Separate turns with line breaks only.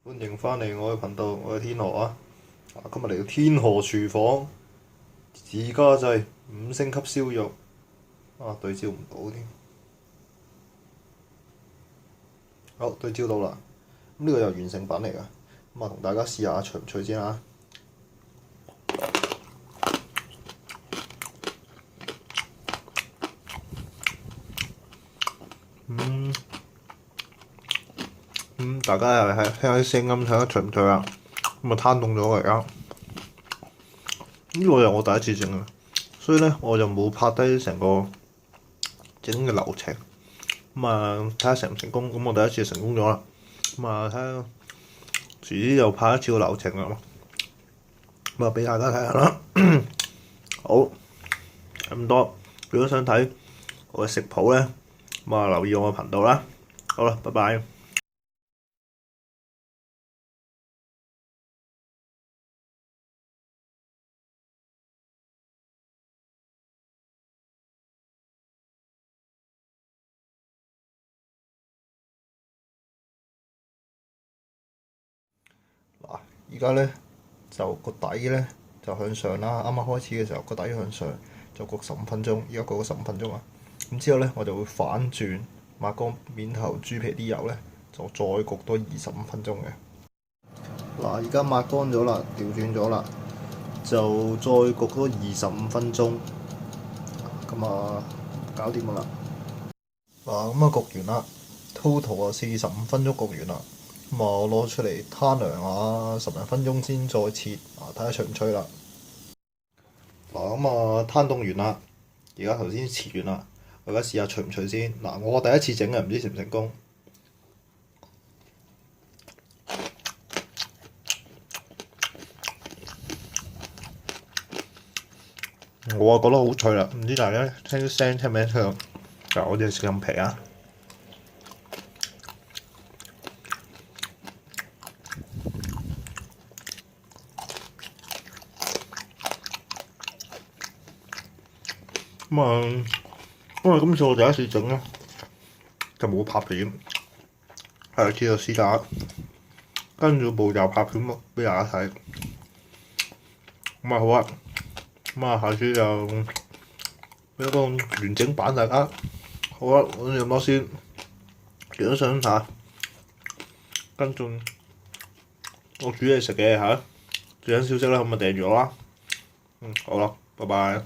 歡迎翻嚟我嘅頻道，我係天河啊！今日嚟到天河廚房，自家製5星級燒肉對焦唔到添。好，對焦到啦。呢個又完成品嚟㗎。同大家試下脆唔脆先啊！大家又係聽下啲聲音，睇下脆唔脆啊！攤凍咗嚟而家。呢個又我第一次整啊，所以咧我就冇拍低成個整嘅流程。睇下成唔成功。我第一次成功咗啦。睇下遲啲又拍一次個流程啊。俾大家睇下啦。好，咁多。如果想睇我嘅食譜咧，留意我嘅頻道啦。好啦，拜拜。而家咧就個底咧就向上啦。啱啱開始嘅時候個底向上就焗15分鐘，而家焗咗15分鐘啊。咁之後咧我就會反轉抹乾面頭豬皮啲油咧，就再焗多25分鐘嘅。而家抹乾咗啦，調轉咗啦，就再焗多25分鐘。搞掂㗎啦。焗完啦，total 45分鐘焗完啦。我攞出嚟攤涼下，10零分鐘先再切，睇下脆唔脆啦。攤凍完啦，而家頭先切完啦，我而家試下脆唔脆先。我第一次整嘅，唔知成唔成功。我覺得好脆啦，唔知大家聽啲聲聽唔聽得出？我哋食咁皮啊！因為今次我第一次整咧，就冇拍片，下次就試下跟住步驟拍片俾大家睇。好啊，下次就俾一個完整版大家。好啊，我哋咁多先。如果想跟進我煮嘢食嘅煮緊消息啦，咁訂閱我啦。好啦，拜拜。